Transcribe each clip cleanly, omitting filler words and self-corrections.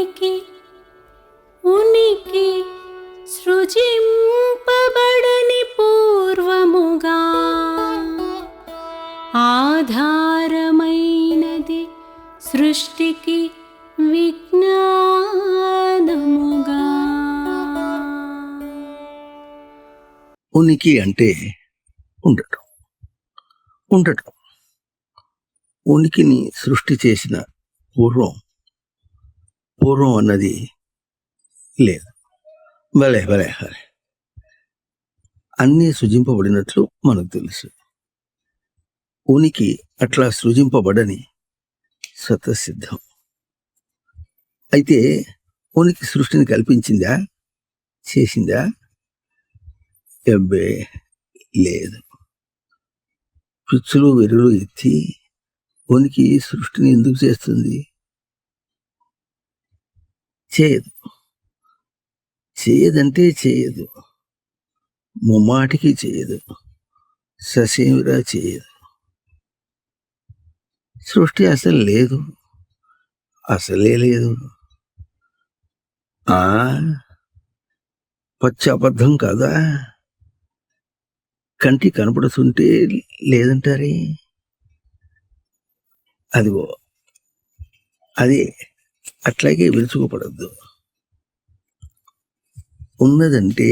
ఉనికి ఉనికి సృజింపబడని పూర్వముగా ఆధారమైనది సృష్టికి విజ్ఞానముగా. ఉనికి అంటే ఉండటం. ఉండటం ఉనికిని సృష్టి చేసిన పూర్వం అన్నది లేదు. భలే భలే భలే అన్నీ సృజింపబడినట్లు మనకు తెలుసు. ఉనికి అట్లా సృజింపబడని స్వతసిద్ధం. అయితే ఉనికి సృష్టిని కల్పించిందా, చేసిందా? ఎబ్బే లేదు. పిచ్చులు వెరులు ఎత్తి ఉనికి సృష్టిని ఎందుకు చేస్తుంది? చేయదు. చేయదంటే చేయదు, ముమ్మాటికి చేయదు, ససేమిరా చేయదు. సృష్టి అసలు లేదు, అసలే లేదు. పచ్చి అబద్ధం కాదా? కంటి కనపడుతుంటే లేదంటారే. అదిగో అది అట్లాగే విరుచుకుపడద్దు. ఉన్నదంటే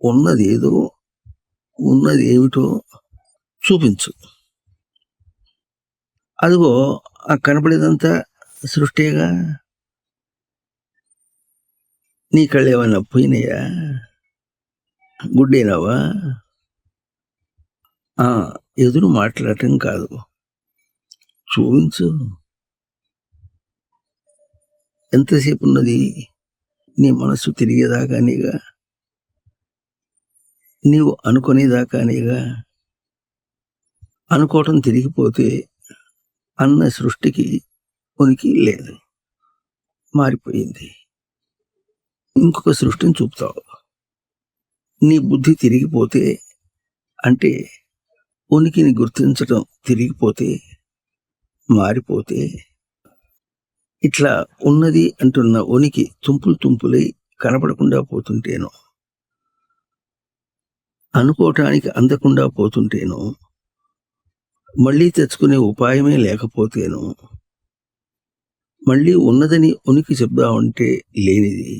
ఉన్నదేదో, ఉన్నది ఏమిటో చూపించు. అదిగో ఆ కనపడేదంతా సృష్టిగా. నీ కళ్ళు ఏమైనా పోయినాయా? గుడ్డేనావా? ఎదురు మాట్లాడటం కాదు, చూపించు. ఎంతసేపు ఉన్నది? నీ మనసు తిరిగేదాకానేగా, నీవు అనుకునేదాకానేగా. అనుకోవటం తిరిగిపోతే అన్న సృష్టికి ఉనికి లేదు, మారిపోయింది. ఇంకొక సృష్టిని చూపుతావు. నీ బుద్ధి తిరిగిపోతే, అంటే ఉనికిని గుర్తించటం తిరిగిపోతే, మారిపోతే, ఇట్లా ఉన్నది అంటున్న ఉనికి తుంపులై కనపడకుండా పోతుంటేనో, అనుకోవటానికి అందకుండా పోతుంటేనో, మళ్ళీ తెచ్చుకునే ఉపాయమే లేకపోతేనో, మళ్ళీ ఉన్నదని ఉనికి చెప్దామంటే లేనిది,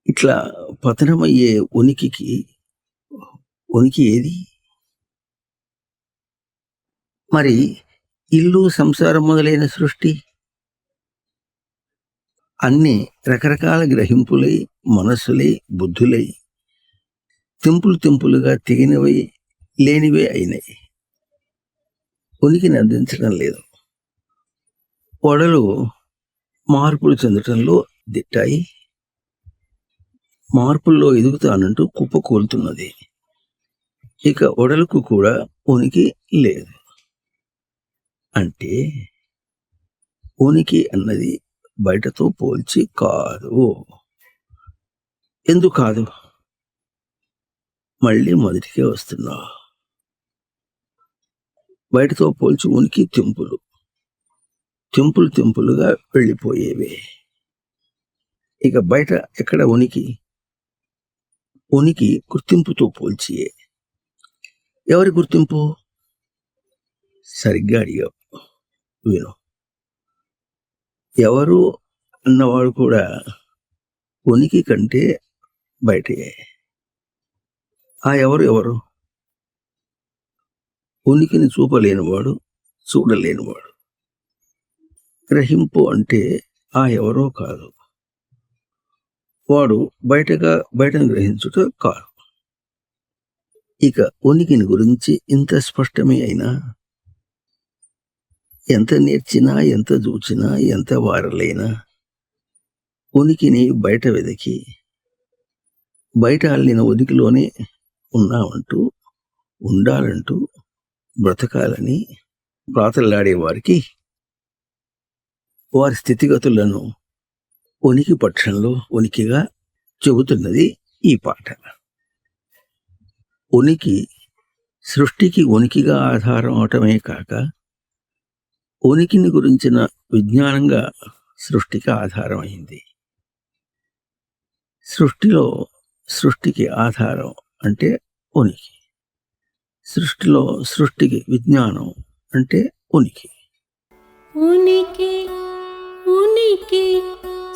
ఇట్లా పతనమయ్యే ఉనికి ఏది? మరి ఇల్లు, సంసారం మొదలైన సృష్టి అన్నీ రకరకాల గ్రహింపులై, మనస్సులై, బుద్ధులై తెంపులుగా తెగినవై, లేనివే అయినాయి. ఉనికిని అందించడం లేదు. ఓడలు మార్పులు చెందటంలో దిట్టాయి, మార్పుల్లో ఎదుగుతానంటూ కుప్పకూలుతున్నది. ఇక ఓడలకు కూడా ఉనికి లేదు. అంటే ఉనికి అన్నది బయటతో పోల్చి కాదు. ఎందుకు కాదు? మళ్ళీ మొదటికే వస్తున్నా. బయటతో పోల్చి ఉనికి తెంపులుగా వెళ్ళిపోయేవే. ఇక బయట ఎక్కడ ఉనికి? ఉనికి గుర్తింపుతో పోల్చియే. ఎవరి గుర్తింపు? సరిగ్గా అడిగావు, విను. ఎవరు అన్నవాడు కూడా ఉనికి కంటే బయటే. ఆ ఎవరు? ఉనికిని చూపలేనివాడు, చూడలేనివాడు. గ్రహింపు అంటే ఆ ఎవరో కాదు, వాడు బయటను గ్రహించుట కాదు. ఇక ఉనికిని గురించి ఇంత స్పష్టమే అయినా, ఎంత నేర్చినా, ఎంత చూచినా, ఎంత వారలైనా ఉనికిని బయట వెదకి, బయట అల్లిన ఉనికిలోనే ఉన్నామంటూ, ఉండాలంటూ, బ్రతకాలని ప్రాతలాడే వారికి వారి స్థితిగతులను ఉనికి పక్షంలో ఉనికిగా చెబుతున్నది ఈ పాట. ఉనికి సృష్టికి ఉనికిగా ఆధారం అవటమే కాక, ఉనికిని గురించిన విజ్ఞానంగా సృష్టికి ఆధారమైంది. సృష్టికి ఆధారం అంటే ఉనికి. సృష్టికి విజ్ఞానం అంటే ఉనికి. ఉనికి ఉనికి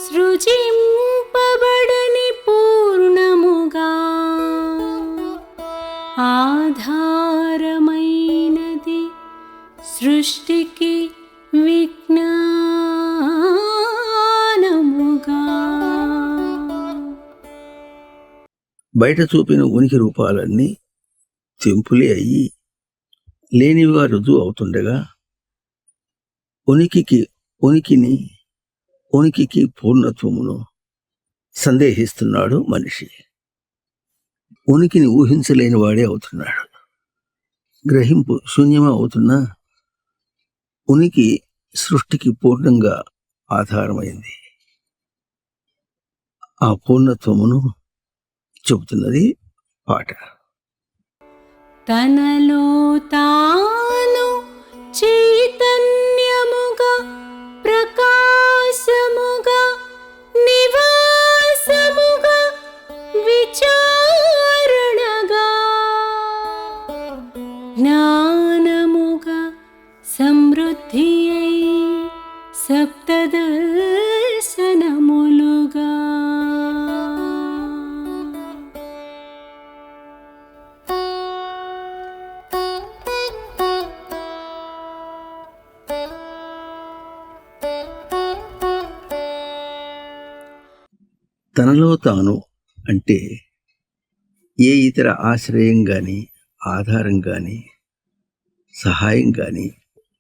సృజింపబడని పూర్ణముగా ఆధారమైనది సృష్టికి విజ్ఞానముగా. బయట చూపిన ఉనికి రూపాలన్నీ తెంపులే అయ్యి లేనివిగా రుజువు అవుతుండగా ఉనికికి పూర్ణత్వమును సందేహిస్తున్నాడు మనిషి. ఉనికిని ఊహించలేని వాడే అవుతున్నాడు. గ్రహింపు శూన్యమే అవుతున్నా ఉనికి సృష్టికి పూర్ణంగా ఆధారమైంది. ఆ పూర్ణత్వమును చెబుతున్నది పాట. తనలో తాను చైతన్యముగా ప్రకాశముగా నివాసముగా విచారణగా జ్ఞానముగా సమృద్ధి అయి సప్తదర్శనములుగా. తనలో తాను అంటే ఏ ఇతర ఆశ్రయం కానీ ఆధారం కానీ సహాయం కానీ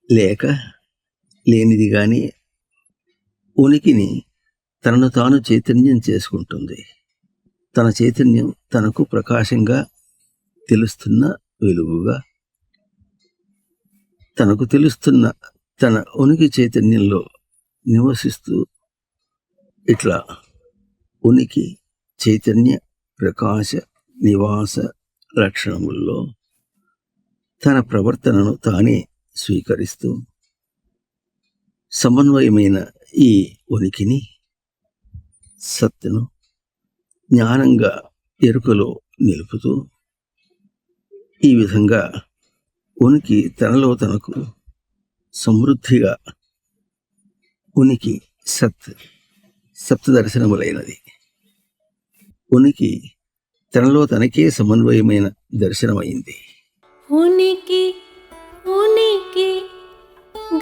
లేక లేనిది కానీ ఉనికిని తనను తాను చైతన్యం చేసుకుంటుంది. తన చైతన్యం తనకు ప్రకాశంగా తెలుస్తున్న వెలుగుగా తనకు తెలుస్తున్న తన ఉనికి చైతన్యంలో నివసిస్తూ ఇట్లా ఉనికి చైతన్య ప్రకాశ నివాస లక్షణముల్లో తన ప్రవర్తనను తానే స్వీకరిస్తూ సమన్వయమైన ఈ ఉనికిని సత్తును జ్ఞానంగా ఎరుకలో నిలుపుతూ ఈ విధంగా ఉనికి తనలో తనకు సమృద్ధిగా ఉనికి సప్తదర్శనములైనది. ఉనికి తనలో తనకే సమన్వయమైన దర్శనమైంది. ఉనికి ఉనికి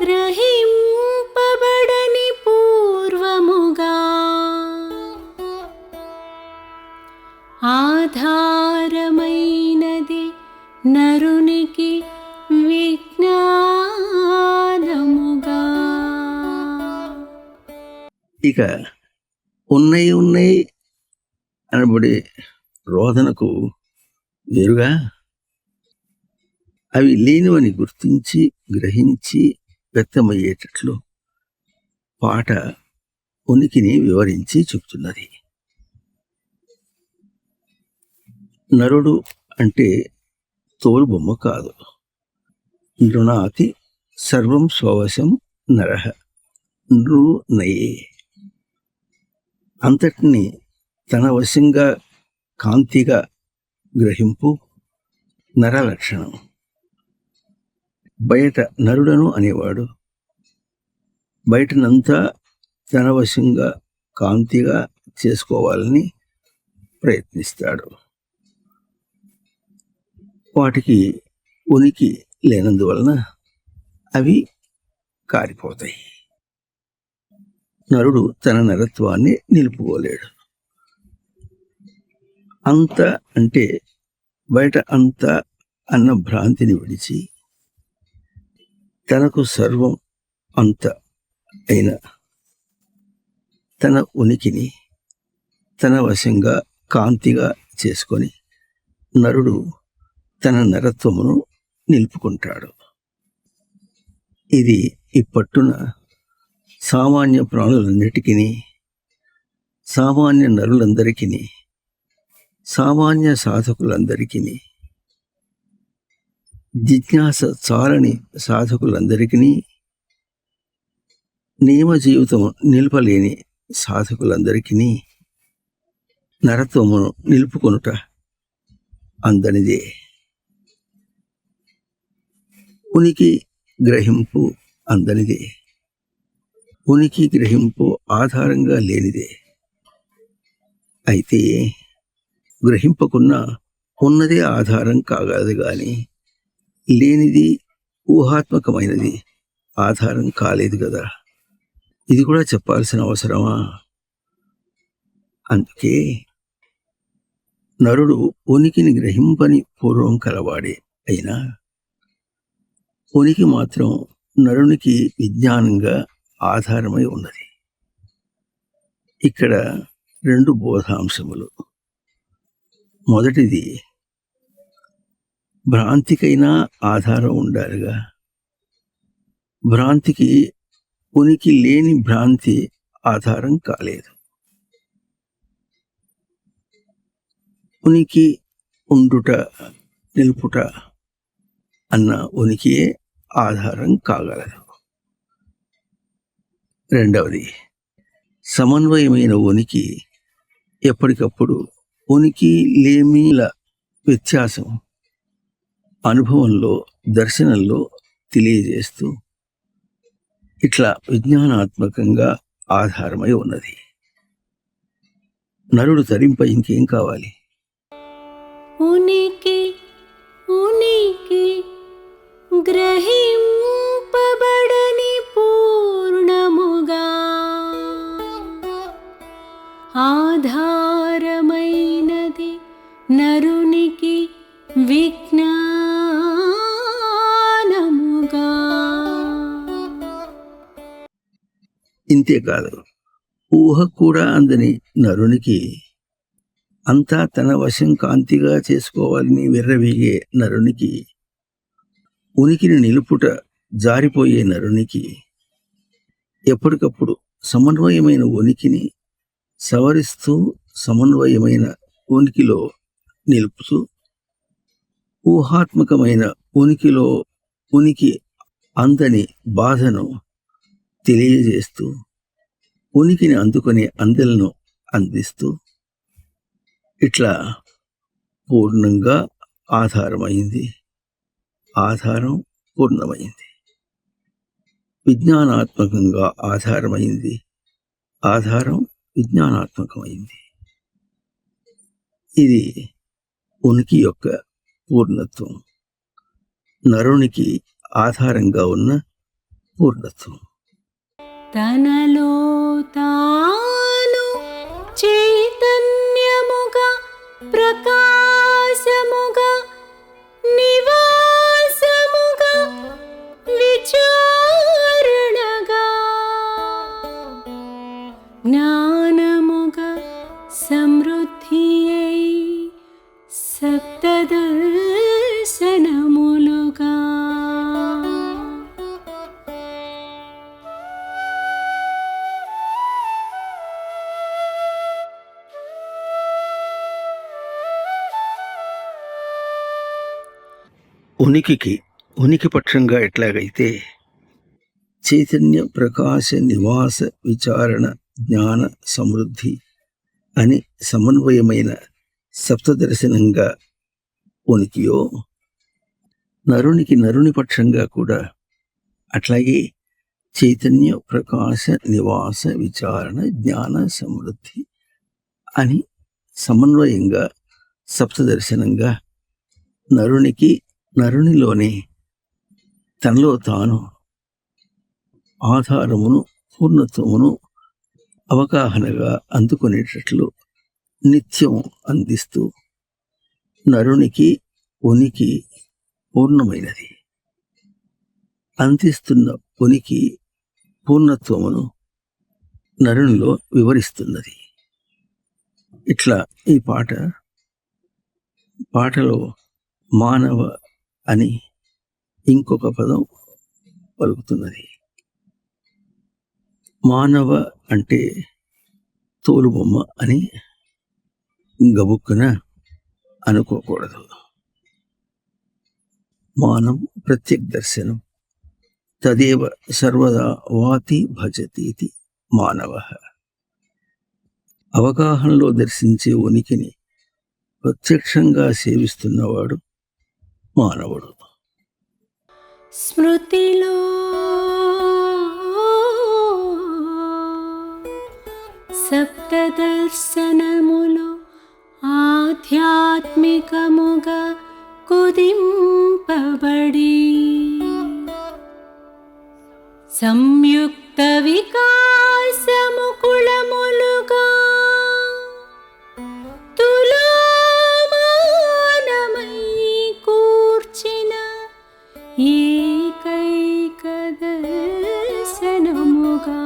గ్రహింపబడని పూర్వముగా ఆధారమైనది నరునికి విజ్ఞానముగా. ఇక ఉన్నాయి అనబడే రోదనకు వేరుగా అవి లేనివని గుర్తించి గ్రహించి వ్యక్తమయ్యేటట్లు పాట ఉనికిని వివరించి చెబుతున్నది. నరుడు అంటే తోలుబొమ్మ కాదు. నృణాతి సర్వం స్వవశం నరః నృనయే. అంతటిని తన వశంగా కాంతిగా గ్రహింపు నర లక్షణం. బయట నరుడను అనేవాడు బయటనంతా తన వశంగా కాంతిగా చేసుకోవాలని ప్రయత్నిస్తాడు. వాటికి ఉనికి లేనందువలన అవి కారిపోతాయి. నరుడు తన నరత్వాన్ని నిలుపుకోలేడు. అంత అంటే బయట అంత అన్న భ్రాంతిని విడిచి తనకు సర్వం అంత అయిన తన ఉనికిని తన వశంగా కాంతిగా చేసుకొని నరుడు తన నరత్వమును నిలుపుకుంటాడు. ఇది ఇప్పట్టున సామాన్య ప్రాణులన్నిటికీ, సామాన్య నరులందరికీ, సామాన్య సాధకులందరికీ, జిజ్ఞాస చాలని సాధకులందరికీ నియమ జీవితం నిలపలేని సాధకులందరికీ నరత్వమును నిలుపుకొనుట అందనిదే. ఉనికి గ్రహింపు అందనిదే. ఉనికి గ్రహింపు ఆధారంగా లేనిదే. అయితే గ్రహింపకున్నా ఉన్నదే ఆధారం కాగలదు గాని లేనిది ఊహాత్మకమైనది ఆధారం కాలేదు కదా. ఇది కూడా చెప్పాల్సిన అవసరమా? అందుకే నరుడు ఉనికిని గ్రహింపని పూర్వం కలవాడే అయినా ఉనికి మాత్రం నరునికి విజ్ఞానంగా ఆధారమై ఉన్నది. ఇక్కడ 2 బోధాంశములు. మొదటిది, భ్రాంతికైనా ఆధారం ఉండాలిగా. భ్రాంతికి ఉనికి లేని భ్రాంతి ఆధారం కాలేదు. ఉనికి ఉండుట నిలుపుట అన్న ఉనికియే ఆధారం కాగలదు. రెండవది, సమన్వయమైన ఉనికి ఎప్పటికప్పుడు ఉనికి లేమిల వ్యత్యాసం అనుభవంలో దర్శనంలో తెలియజేస్తూ ఇట్లా విజ్ఞానాత్మకంగా ఆధారమై ఉన్నది. నరుడు తరింప ఇంకేం కావాలి? ఉనికి ఉనికి గ్రహింపబడని పూర్ణముగా ఆధారమైనది నరునికి విజ్ఞానముగా. ఇంతేకాదు, ఊహ కూడా అందని నరునికి అంతా తన వశం కాంతిగా చేసుకోవాలని విర్రవీగే నరునికి, ఉనికిని నిలుపుట జారిపోయే నరునికి ఎప్పటికప్పుడు సమన్వయమైన ఉనికిని సవరిస్తూ సమన్వయమైన ఉనికిలో నిలుపుతూ ఊహాత్మకమైన ఉనికిలో ఉనికి అందని బాధను తెలియజేస్తూ ఉనికిని అందుకునే అందెలను అందిస్తూ ఇట్లా పూర్ణంగా ఆధారమైంది. ఆధారం పూర్ణమైంది. విజ్ఞానాత్మకంగా ఆధారమైంది. ఆధారం విజ్ఞానాత్మకమైంది. ఇది ఉనికి యొక్క పూర్ణత్వం, నరునికి ఆధారంగా ఉన్న పూర్ణత్వం. తనలో తాను చైతన్యముగా ప్రకాశముగా నివాసముగా విచారణగా జ్ఞానముగా సమృద్ధి అయి సప్తదర్శనములుగా. ఉనికి పక్షంగా ఎట్లాగైతే చైతన్య ప్రకాశ నివాస విచారణ జ్ఞాన సమృద్ధి అని సమన్వయమైన సప్తదర్శనంగా ఉనికియో, నరునికి నరుని పక్షంగా కూడా అట్లాగే చైతన్య ప్రకాశ నివాస విచారణ జ్ఞాన సమృద్ధి అని సమన్వయంగా సప్తదర్శనంగా నరునికి నరునిలోనే తనలో తాను ఆధారమును పూర్ణత్వమును అవగాహనగా అందుకునేటట్లు నిత్యం అందిస్తూ నరునికి ఉనికి పూర్ణమైనది. అందిస్తున్న ఉనికి పూర్ణత్వమును నరునిలో వివరిస్తున్నది. ఇట్లా ఈ పాటలో మానవ అని ఇంకొక పదం పలుకుతున్నది. మానవ అంటే తోలుబొమ్మ అని గబుక్కున అనుకోకూడదు. మానం ప్రత్యక్ దర్శనం, తదేవ సర్వదా వాతి భజతీతి మానవ. అవగాహనలో దర్శించే ఉనికిని ప్రత్యక్షంగా సేవిస్తున్నవాడు మానవుడు. స్మృతిలో సప్తదర్శనములు ఆధ్యాత్మికముగా కుదింపబడి సంయుక్త వికాసముకుళములుగా తులామానమై కూర్చిన ఏకైక దర్శనముగా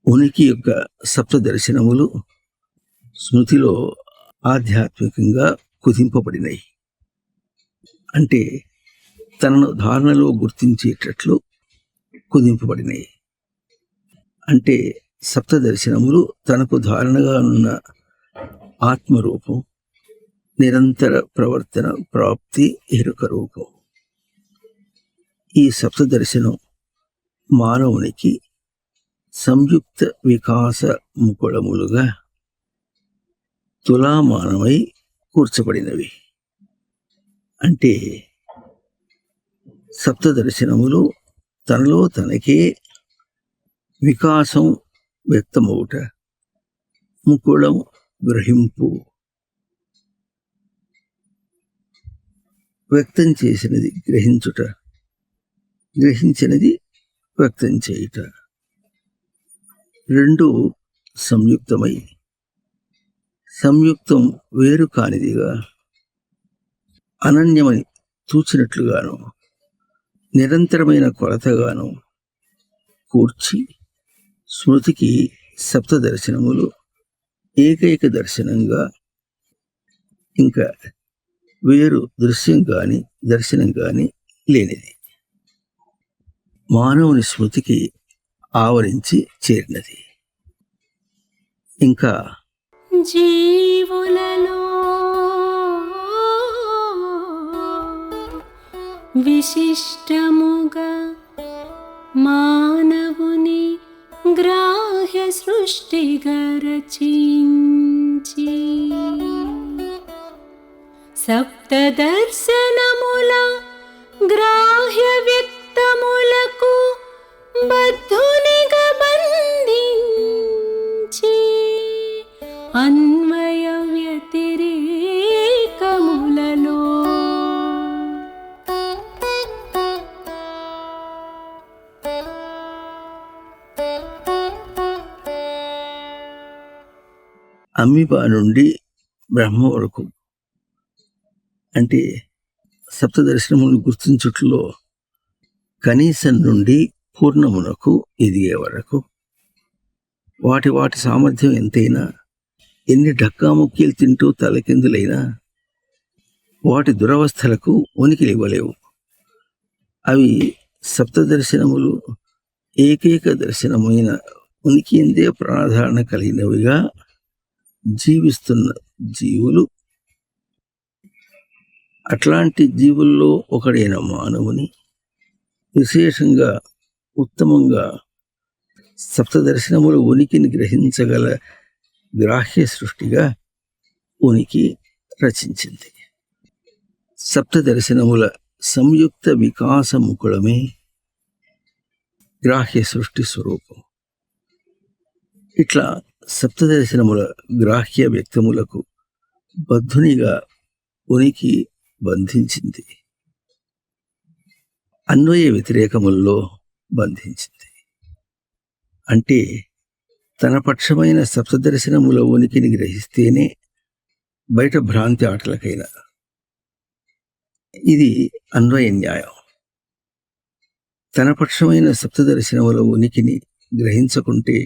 ఉనికి యొక్క సప్తదర్శనములు స్మృతిలో ఆధ్యాత్మికంగా కుదింపబడినాయి. అంటే తనను ధారణలో గుర్తించేటట్లు కుదింపబడినాయి. అంటే సప్తదర్శనములు తనకు ధారణగా ఉన్న ఆత్మరూపం, నిరంతర ప్రవర్తన ప్రాప్తి ఎరుక రూపం. ఈ సప్తదర్శనం మానవునికి సంయుక్త వికాస ముకుళములుగా తులామానమై కూర్చబడినవి. అంటే సప్తదర్శనములు తనలో తనకే వికాసం వ్యక్తమవుట, ముకుళం గ్రహింపు, వ్యక్తం చేసినది గ్రహించుట, గ్రహించినది వ్యక్తం చేయుట, రెండు సంయుక్తమై సంయుక్తం వేరు కానిదిగా అనన్యమని తూచినట్లుగాను నిరంతరమైన కొలతగాను కూర్చి స్మృతికి సప్తదర్శనములు ఏకైక దర్శనంగా, ఇంకా వేరు దృశ్యం కాని దర్శనం కాని లేనిది మానవుని స్మృతికి ఆవరించి చేరినది. ఇంకా జీవులలో విశిష్టముగా మానవుని గ్రాహ్య సృష్టిగా రచించి సప్తదర్శనముల గ్రాహ్య వ్యక్తములకు బద్ధునిగా బంధించి అన్వయ వ్యతిరేకములలో అమీబా నుండి బ్రహ్మ వరకు, అంటే సప్తదర్శనములను గుర్తించుట్లో కనీసం నుండి పూర్ణమునకు ఎదిగే వరకు వాటి వాటి సామర్థ్యం ఎంతైనా, ఎన్ని డక్కాముక్కీలు తింటూ తలకిందులైనా వాటి దురవస్థలకు ఉనికిలు ఇవ్వలేవు. అవి సప్తదర్శనములు ఏకైక దర్శనమైన ఉనికి ఎందే ప్రాధారణ కలిగినవిగా జీవిస్తున్న జీవులు, అట్లాంటి జీవుల్లో ఒకడైన మానవుని విశేషంగా ఉత్తమంగా సప్తదర్శనముల ఉనికిని గ్రహించగల గ్రాహ్య సృష్టిగా ఉనికి రచించింది. సప్తదర్శనముల సంయుక్త వికాస ముకుళమే గ్రాహ్య సృష్టి స్వరూపం. ఇట్లా సప్తదర్శనముల గ్రాహ్య వ్యక్తములకు బద్ధునిగా ఉనికి బంధించింది, అన్వయ వ్యతిరేకముల్లో బంధించింది. అంటే తన పక్షమైన సప్తదర్శనముల ఉనికిని గ్రహిస్తేనే బయట భ్రాంతి ఆటలకైనా. ఇది అన్వయ న్యాయం. తన పక్షమైన సప్తదర్శనముల ఉనికిని గ్రహించకుంటే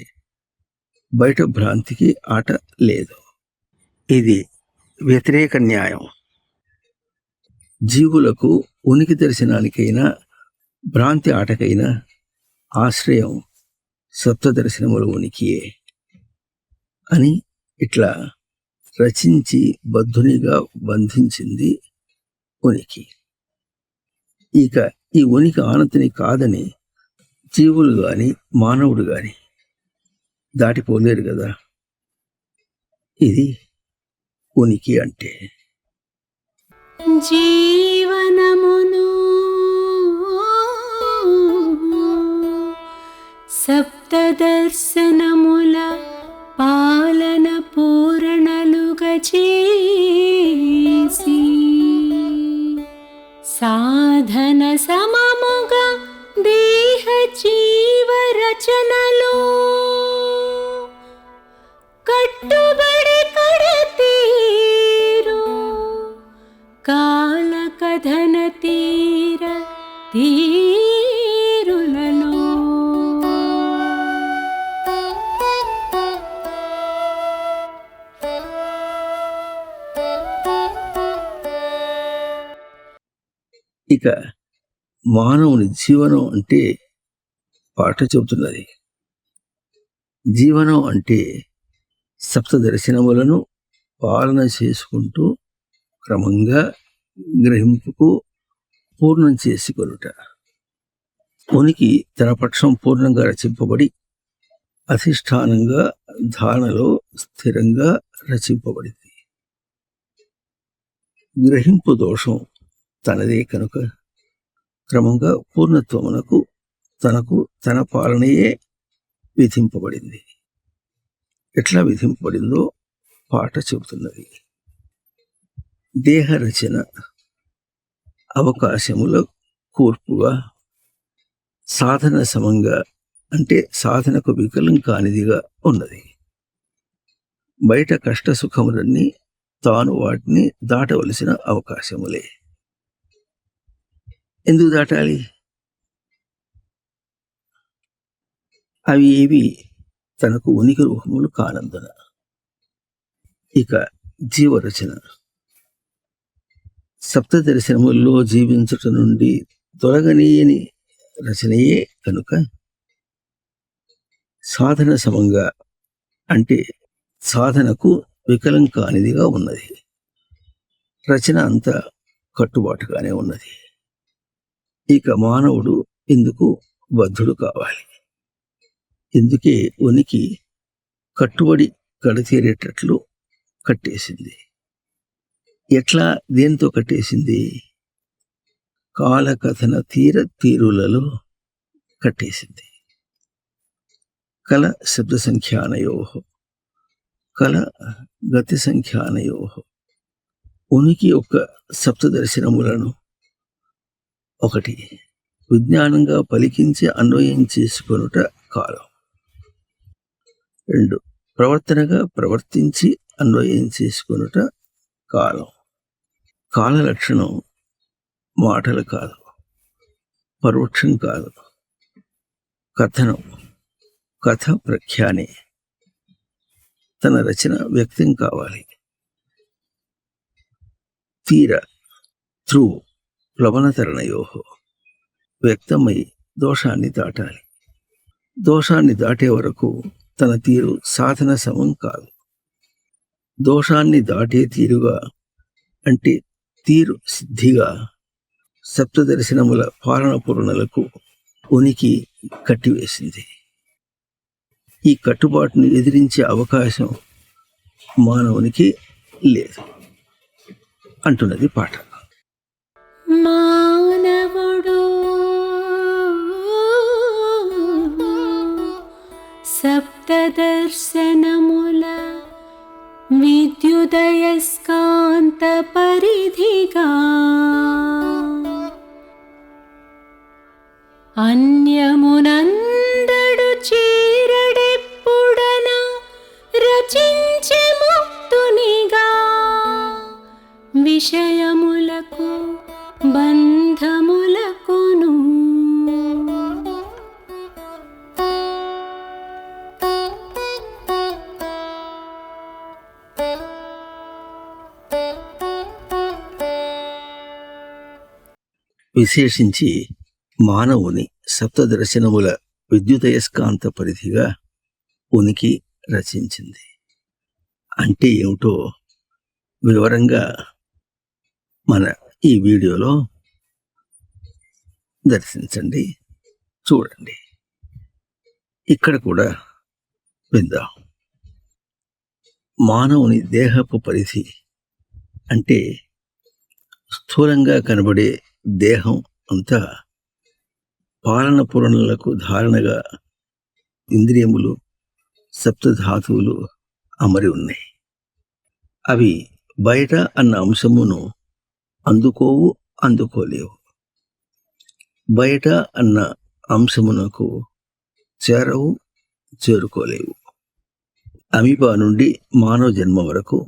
బయట భ్రాంతికి ఆట లేదు. ఇది వ్యతిరేక న్యాయం. జీవులకు ఉనికి దర్శనానికైనా భ్రాంతి ఆటకైనా ఆశ్రయం సప్తదర్శనముల ఉనికియే. అని ఇట్లా రచించి బద్ధునిగా బంధించింది ఉనికి. ఇక ఈ ఉనికి ఆనతిని కాదని జీవులు గాని మానవుడు గాని దాటిపోలేరు కదా. ఇది ఉనికి అంటే. జీవనమును సప్తదర్శనముల పాలన పూరణలుగా చేసి సాధన సమముగా దేహ జీవ రచనలో కట్టుబడి కడతీరు కాల కథన తీర తీరులలో ఇక మానవుని జీవనం అంటే పాట చెబుతున్నది. జీవనం అంటే సప్త దర్శనములను పాలన చేసుకుంటూ క్రమంగా గ్రహింపుకు పూర్ణం చేసుకొనుట. ఉనికి తన పక్షం పూర్ణంగా రచింపబడి అధిష్టానంగా ధారణలో స్థిరంగా రచింపబడింది. గ్రహింపు దోషం తనదే కనుక క్రమంగా పూర్ణత్వమునకు తనకు తన పాలనయే విధింపబడింది. ఎట్లా విధింపబడిందో పాట చెబుతున్నది. దేహ రచన అవకాశముల కూర్పుగా సాధన సమంగా అంటే సాధనకు వికలం కానిదిగా ఉన్నది. బయట కష్ట సుఖములన్నీ తాను వాటిని దాటవలసిన అవకాశములే. ఎందుకు దాటాలి? అవి ఏవి తనకు ఉనికి రూపములు కానందున. ఇక జీవరచన సప్త దర్శనముల్లో జీవించుట నుండి తొలగనీయని రచనయే కనుక సాధన సమంగా అంటే సాధనకు వికలం కానిదిగా ఉన్నది. రచన అంతా కట్టుబాటుగానే ఉన్నది. ఇక మానవుడు ఇందుకు బద్ధుడు కావాలి. ఇందుకే ఉనికి కట్టుబడి కడతీరేటట్లు కట్టేసింది. ఎట్లా దేంతో కట్టేసింది? కాలకథన తీర తీరులలో కట్టేసింది. కల శబ్ద సంఖ్యానయో కల గతి సంఖ్యానయో. ఉనికి యొక్క సప్తదర్శనములను ఒకటి విజ్ఞానంగా పలికించి అన్వయం చేసుకొనుట కాలం. 2 ప్రవర్తనగా ప్రవర్తించి అన్వయం చేసుకొనుట కాలం. కాల లక్షణం మాటలు కాదు, పరోక్షం కాదు, కథనం, కథ ప్రఖ్యానే. తన రచన వ్యక్తం కావాలి. తీర త్రూ ప్లవనతరణయో వ్యక్తమై దోషాన్ని దాటాలి. దోషాన్ని దాటే వరకు తన తీరు సాధన సమం కాదు. దోషాన్ని దాటే తీరుగా అంటే తీరు సిద్ధిగా సప్తదర్శనముల పాలన పూర్ణలకు ఉనికి కట్టివేసింది. ఈ కట్టుబాటును ఎదిరించే అవకాశం మానవునికి లేదు అంటున్నది పాట. మానవుడు సప్తదర్శనముల విద్యుదయస్కాంత పరిధిగా అన్యమునందడు చీరడెప్పుడన రచించే ముక్తునిగా విషయములకు బంధములకును విశేషించి మానవుని సప్తదర్శనముల విద్యుదయస్కాంత పరిధిగా ఉనికి రచించింది. అంటే ఏమిటో వివరంగా మన ఈ వీడియోలో దర్శించండి, చూడండి. ఇక్కడ కూడా విందాం. మానవుని దేహపు పరిధి అంటే స్థూలంగా కనబడే దేహం అంతా పాలన పురణలకు ధారణగా ఇంద్రియములు, సప్తధాతువులు అమరి ఉన్నాయి. అవి బయట అన్న అంశమును అందుకోవు, అందుకోలేవు. బయట అన్న అంశమునకు చేరవు, చేరుకోలేవు. అమీబా నుండి మానవ జన్మ వరకు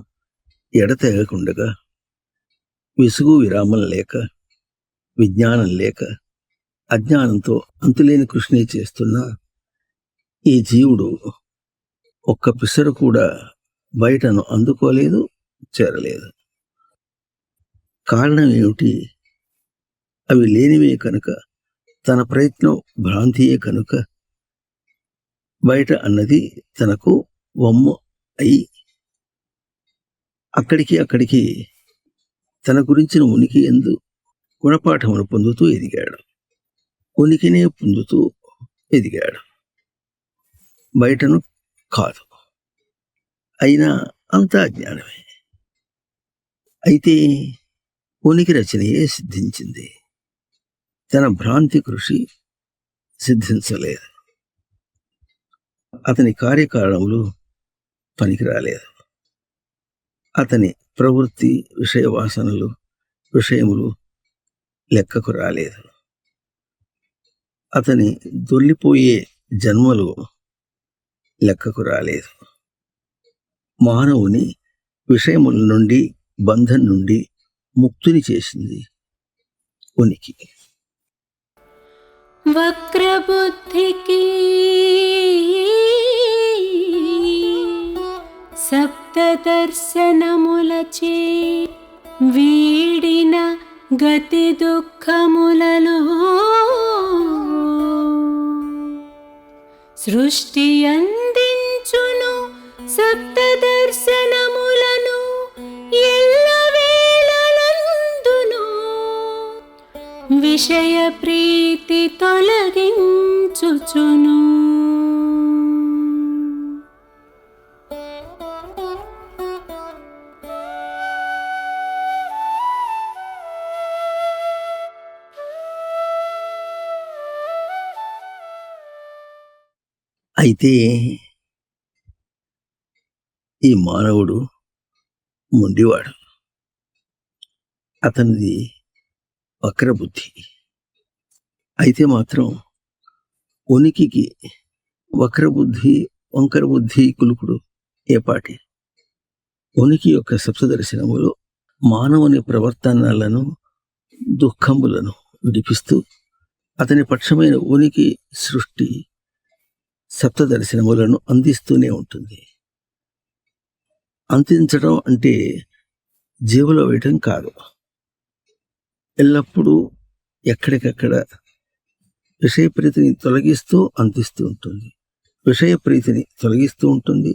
ఎడతెగకుండగా విసుగు విరామం లేక, విజ్ఞానం లేక, అజ్ఞానంతో అంతులేని కృషిని చేస్తున్న ఈ జీవుడు ఒక్క పిసరు కూడా బయటను అందుకోలేదు, చేరలేదు. కారణం ఏమిటి? అవి లేనివే కనుక, తన ప్రయత్నం భ్రాంతియే కనుక బయట అన్నది తనకు వమ్ము అయి అక్కడికి తన గురించిన ఉనికి ఎందు గుణపాఠమును పొందుతూ ఎదిగాడు. ఉనికినే పొందుతూ ఎదిగాడు, బయటను కాదు. అయినా అంతా అజ్ఞానమే. అయితే ఉనికి రచనయే సిద్ధించింది, తన భ్రాంతి కృషి సిద్ధించలేదు. అతని కార్యకారణములు పనికిరాలేదు. అతని ప్రవృత్తి, విషయవాసనలు, విషయములు లెక్కకు రాలేదు. అతని దొల్లిపోయే జన్మలు లెక్కకు రాలేదు. మానవుని విషయముల నుండి, బంధం నుండి ముక్తిని చేసింది ఉనికి. వక్రబుద్ధికి సప్తదర్శనములచే వీడిన గతి దుఃఖములలో సృష్టి అందించును సప్తదర్శనములను ఎల్లవేళలందును విషయ ప్రీతి తొలగించుచును. అయితే ఈ మానవుడు మొండివాడు. అతనిది వక్రబుద్ధి. అయితే మాత్రం ఉనికికి వక్రబుద్ధి, వంకర బుద్ధి కులుకుడు ఏపాటి? ఉనికి యొక్క సప్తదర్శనములు మానవుని ప్రవర్తనలను, దుఃఖములను విడిపిస్తూ అతని పక్షమైన ఉనికి సృష్టి సప్తదర్శనములను అందిస్తూనే ఉంటుంది. అందించడం అంటే జేబులో వేయటం కాదు. ఎల్లప్పుడూ ఎక్కడికక్కడ విషయ ప్రీతిని తొలగిస్తూ అందిస్తూ ఉంటుంది. విషయ ప్రీతిని తొలగిస్తూ ఉంటుంది,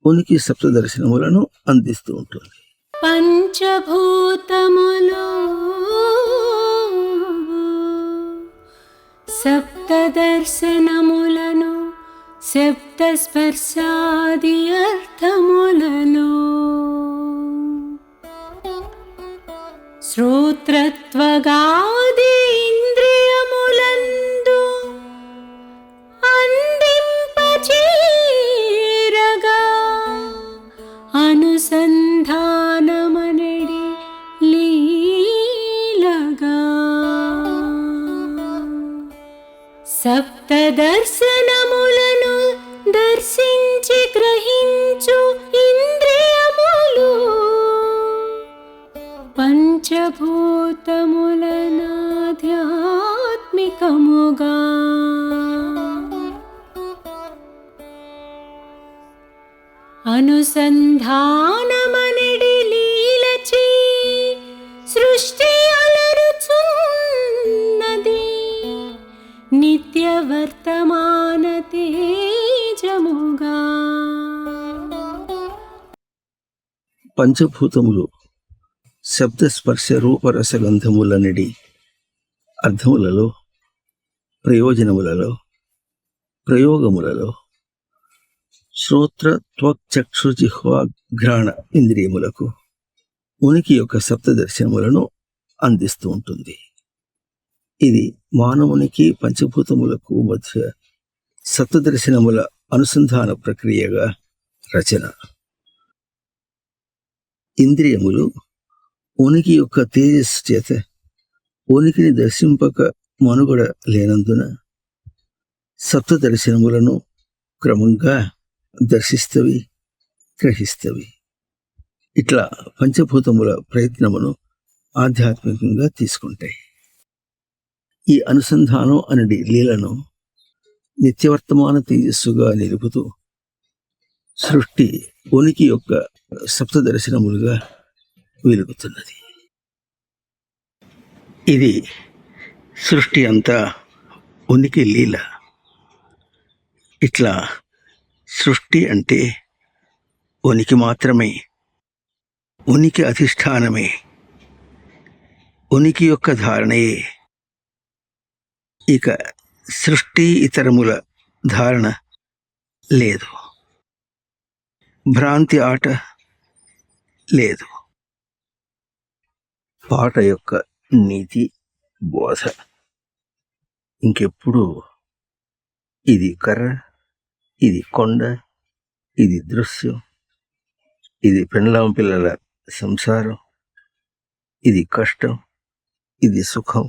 ఉనికి సప్తదర్శనములను అందిస్తూ ఉంటుంది. పంచభూతములు సప్తదర్శనములను సప్తస్పర్శాది అర్థములలో శ్రోత్రత్వగాది ఇంద్రియములందు అందింపచేరగా అనుసంధానమనడి లీలగా సప్తదర్శనములను దర్శించి గ్రహించు ఇంద్రియములు పంచభూతములనాధ్యాత్మికముగా అనుసంధానమనడి లీలచే సృష్టి అలరుచున్నది నిత్య వర్తమాన తేజముగా. పంచభూతములు శబ్దస్పర్శ రూపరసగంధములనడి అర్థములలో, ప్రయోజనములలో, ప్రయోగములలో శ్రోత్ర త్వక్చక్షుజిహ్వాఘ్రాణ ఇంద్రియములకు ఉనికి యొక్క సప్తదర్శనములను అందిస్తూ ఉంటుంది. ఇది మానవునికి పంచభూతములకు మధ్య సప్తదర్శనముల అనుసంధాన ప్రక్రియగా రచన. ఇంద్రియములు ఉనికి యొక్క తేజస్సు చేత ఉనికిని దర్శింపక మనుగడ లేనందున సప్తదర్శనములను క్రమంగా దర్శిస్తవి, గ్రహిస్తవి. ఇట్లా పంచభూతముల ప్రయత్నమును ఆధ్యాత్మికంగా తీసుకుంటాయి. ఈ అనుసంధానం అనేది లీలను నిత్యవర్తమాన తేజస్సుగా నిలుపుతూ సృష్టి ఉనికి యొక్క సప్తదర్శనములుగా వెలుగుతున్నది. ఇది సృష్టి అంతా ఉనికి లీల. ఇట్లా సృష్టి అంటే ఉనికి మాత్రమే, ఉనికి అధిష్టానమే, ఉనికి యొక్క ధారణయే. ఇక సృష్టి ఇతరముల ధారణ లేదు, భ్రాంతి ఆట లేదు. పాట యొక్క నీతి బోధ ఇంకెప్పుడు ఇది కర్ర, ఇది కొండ, ఇది దృశ్యం, ఇది పెండ్లాం పిల్లల సంసారం, ఇది కష్టం, ఇది సుఖం,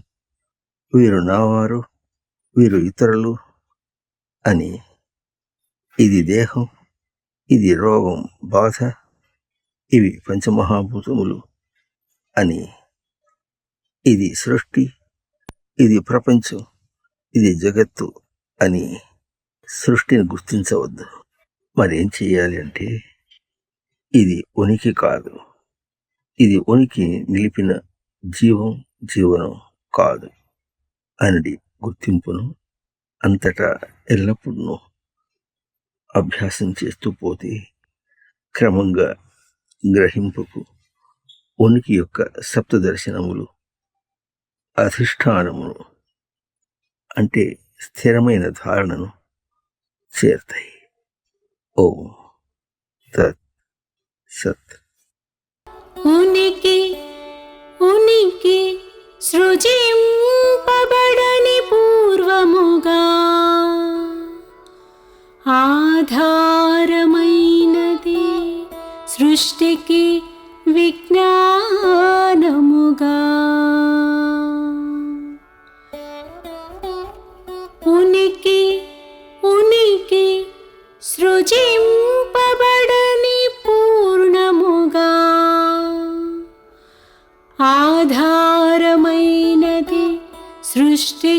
వీరు నావారు, వీరు ఇతరులు అని, ఇది దేహం, ఇది రోగం బాధ, ఇవి పంచమహాభూతములు అని, ఇది సృష్టి, ఇది ప్రపంచం, ఇది జగత్తు అని సృష్టిని గుర్తించవద్దు. మరేం చెయ్యాలి అంటే, ఇది ఉనికి కాదు, ఇది ఉనికి నిలిపిన జీవం, జీవనం కాదు అనేది గుర్తింపును అంతటా ఎల్లప్పుడూ అభ్యాసం చేస్తూ పోతే క్రమంగా గ్రహింపుకు ఉనికి యొక్క సప్తదర్శనములు అధిష్టానమును అంటే స్థిరమైన ధారణను చేరుతాయి. ఓం తత్ సత్. ఉనికి ఉనికి సృజింపబడని పూర్వముగా ఆధారమైనది సృష్టికి విజ్ఞానముగా. ఉనికి ఉనికి సృజింపబడని పూర్ణముగా ఆధారమైనది సృష్టి